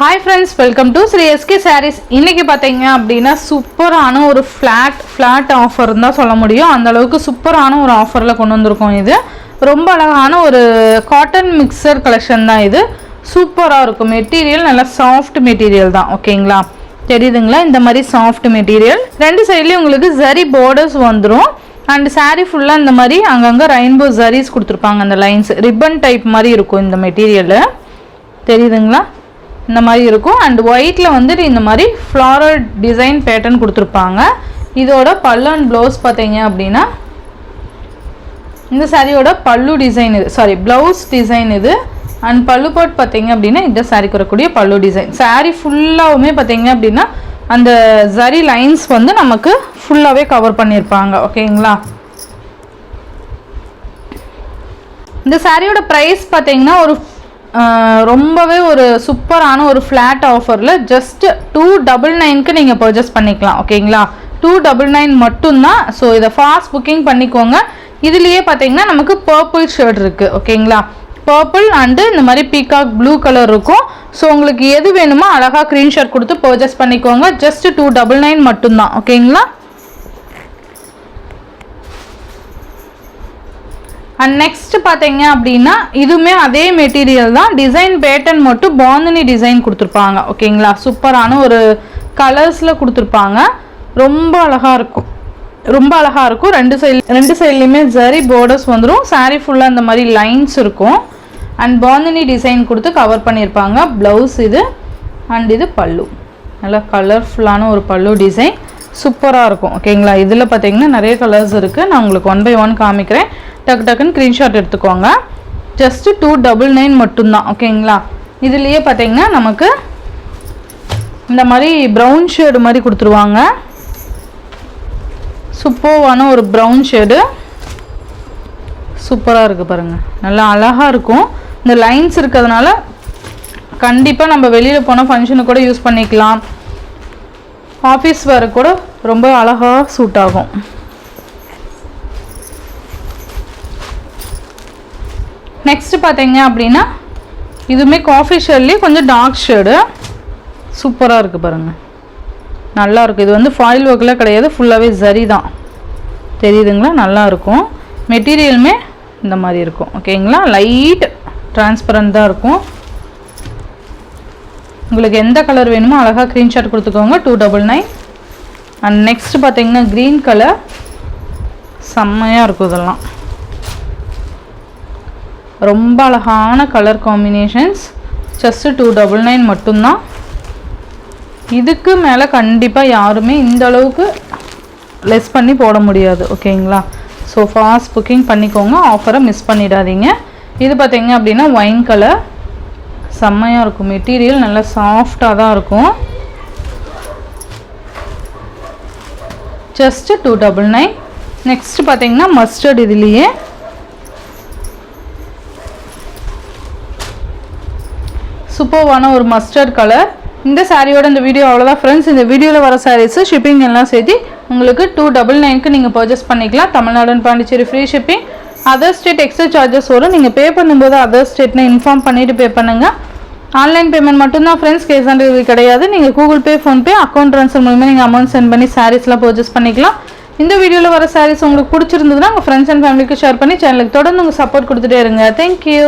Hi friends, welcome to Sri SK Sarees. இன்னைக்கு பாத்தீங்க அப்படினா சூப்பரான ஒரு flat offer தான் சொல்ல முடியும். அந்த அளவுக்கு சூப்பரான ஒரு ஆஃபர்ல கொண்டு வந்திருக்கோம். இது ரொம்ப அழகான ஒரு காட்டன் மிக்சர் கலெக்ஷன் தான். இது சூப்பரா இருக்கும். மெட்டீரியல் நல்ல சாஃப்ட் மெட்டீரியல் தான். ஓகேங்களா, தெரியுதுங்களா? இந்த மாதிரி சாஃப்ட் மெட்டீரியல் ரெண்டு சைடுலயும் உங்களுக்கு ஜரி பார்டர்ஸ் வந்துரும். அண்ட் saree ஃபுல்லா இந்த மாதிரி அங்கங்க ரெயின்போ ஜரிஸ் கொடுத்துருப்பாங்க. அந்த லைன்ஸ் ரிப்பன் டைப் மாதிரி இருக்கும். இந்த மெட்டீரியல் தெரியுதுங்களா? இந்த மாதிரி இருக்கும். அண்ட் ஒயிட்ல வந்து இந்த மாதிரி ஃப்ளாரல் டிசைன் பேட்டர்ன் கொடுத்துருப்பாங்க. இதோட பல்லு அண்ட் ப்ளவுஸ் பார்த்தீங்க அப்படின்னா இந்த சாரியோட பல்லு டிசைன் இது, சாரி ப்ளவுஸ் டிசைன் இது. அண்ட் பல்லு பாட் பார்த்தீங்க அப்படின்னா இந்த சாரிக்கு வரக்கூடிய பல்லு டிசைன். சாரி ஃபுல்லாகவுமே பார்த்தீங்க அப்படின்னா அந்த ஜரி லைன்ஸ் வந்து நமக்கு ஃபுல்லாகவே கவர் பண்ணியிருப்பாங்க. ஓகேங்களா, இந்த சாரியோட ப்ரைஸ் பார்த்தீங்கன்னா ஒரு ரொம்பவே ஒரு சூப்பரான ஒரு ஃப்ளாட் ஆஃபரில் ஜஸ்ட் 299க்கு நீங்கள் பர்ச்சேஸ் பண்ணிக்கலாம். ஓகேங்களா, 299 மட்டும்தான். ஸோ இதை ஃபாஸ்ட் புக்கிங் பண்ணிக்கோங்க. இதுலேயே பார்த்தீங்கன்னா நமக்கு பர்பிள் ஷர்ட் இருக்குது. ஓகேங்களா, பர்பிள் அண்டு இந்த மாதிரி பீகாக் ப்ளூ கலர் இருக்கும். ஸோ உங்களுக்கு எது வேணுமோ அழகாக ஸ்க்ரீன்ஷாட் கொடுத்து பர்ச்சேஸ் பண்ணிக்கோங்க. ஜஸ்ட் 299 மட்டும்தான். ஓகேங்களா, அண்ட் நெக்ஸ்ட் பார்த்தீங்க அப்படின்னா இதுவுமே அதே மெட்டீரியல் தான். டிசைன் பேட்டர்ன் மட்டும் பாந்தினி டிசைன் கொடுத்துருப்பாங்க. ஓகேங்களா, சூப்பரான ஒரு கலர்ஸில் கொடுத்துருப்பாங்க. ரொம்ப அழகாக இருக்கும், ரொம்ப அழகாக இருக்கும். ரெண்டு சைட்லேயுமே ஜரி பார்டர்ஸ் வந்துடும். சாரீ ஃபுல்லாக இந்த மாதிரி லைன்ஸ் இருக்கும். அண்ட் பாந்தினி டிசைன் கொடுத்து கவர் பண்ணியிருப்பாங்க. ப்ளவுஸ் இது அண்ட் இது பல்லு. நல்லா கலர்ஃபுல்லான ஒரு பல்லு டிசைன் சூப்பராக இருக்கும். ஓகேங்களா, இதில் பார்த்தீங்கன்னா நிறைய கலர்ஸ் இருக்குது. நான் உங்களுக்கு 1 by 1 காமிக்கிறேன். டக்குன்னு ஸ்க்ரீன்ஷாட் எடுத்துக்கோங்க. ஜஸ்ட் 299 மட்டும்தான். ஓகேங்களா, இதுலேயே பார்த்தீங்கன்னா நமக்கு இந்த மாதிரி ப்ரௌன் ஷேடு மாதிரி கொடுத்துருவாங்க. சூப்பரான ஒரு ப்ரௌன் ஷேடு சூப்பராக இருக்குது பாருங்கள். நல்லா அழகாக இருக்கும். இந்த லைன்ஸ் இருக்கிறதுனால கண்டிப்பாக நம்ம வெளியில் போனால் ஃபங்க்ஷனுக்கு கூட யூஸ் பண்ணிக்கலாம். ஆஃபீஸ் வேறு கூட ரொம்ப அழகாக சூட் ஆகும். நெக்ஸ்ட் பார்த்தீங்க அப்படின்னா இதுவுமே காஃபி ஷேட்லேயே கொஞ்சம் டார்க் ஷேடு சூப்பராக இருக்குது பாருங்கள். நல்லா இருக்குது. இது வந்து ஃபாயில் ஒர்க்கில் கிடையாது, ஃபுல்லாகவே ஜரி தான். தெரியுதுங்களா? நல்லா இருக்கும். மெட்டீரியலுமே இந்த மாதிரி இருக்கும். ஓகேங்களா, லைட் டிரான்ஸ்பரண்ட் தான் இருக்கும். உங்களுக்கு எந்த கலர் வேணுமோ அழகாக ஸ்க்ரீன்ஷாட் கொடுத்துக்கோங்க. 299. அண்ட் நெக்ஸ்ட் பார்த்தீங்கன்னா க்ரீன் கலர் செம்மையாக இருக்கும். இதெல்லாம் ரொம்ப அழகான கலர் காம்பினேஷன்ஸ். ஜஸ்ட் 299 மட்டும்தான். இதுக்கு மேலே கண்டிப்பாக யாருமே இந்த அளவுக்கு லெஸ் பண்ணி போட முடியாது. ஓகேங்களா, ஸோ ஃபாஸ்ட் புக்கிங் பண்ணிக்கோங்க. ஆஃபரை மிஸ் பண்ணிடாதீங்க. இது பார்த்தீங்க அப்படின்னா ஒயின் கலர் செம்மையாக இருக்கும். மெட்டீரியல் நல்லா சாஃப்டாக தான் இருக்கும். ஜஸ்ட் 299. நெக்ஸ்ட் பார்த்தீங்கன்னா மஸ்டர்ட். இதுலேயே சூப்பர்வான ஒரு மஸ்டர்ட் கலர். இந்த சாரியோட இந்த வீடியோ அவ்வளோதான் ஃப்ரெண்ட்ஸ். இந்த வீடியோவில் வர சாரீஸு ஷிப்பிங் எல்லாம் சேர்த்து உங்களுக்கு 299க்கு நீங்கள் பர்ச்சேஸ் பண்ணிக்கலாம். Tamil Nadu and Pondicherry free shipping. Other state extra charges வரும். நீங்கள் பே பண்ணும்போது அதர் ஸ்டேட்னு இன்ஃபார்ம் பண்ணிவிட்டு பே பண்ணுங்கள். ஆன்லைன் பேமெண்ட் மட்டும்தான் ஃப்ரெண்ட்ஸ், கேஷ் ஆன் டெலிவரி கிடையாது. நீங்கள் Google Pay, PhonePe, account transfer மூலமாக நீங்கள் அமௌண்ட் சென்ட் பண்ணி சாரீஸ்லாம் பர்ச்சேஸ் பண்ணிக்கலாம். இந்த வீடியோவில் வர சாரீஸ் உங்களுக்கு பிடிச்சிருந்ததுன்னா உங்கள் ஃப்ரெண்ட்ஸ் அண்ட் ஃபேமிலிக்கு ஷேர் பண்ணி சேனலுக்கு தொடர்ந்து உங்கள் சப்போர்ட் கொடுத்துட்டே இருங்க. தேங்க்யூ.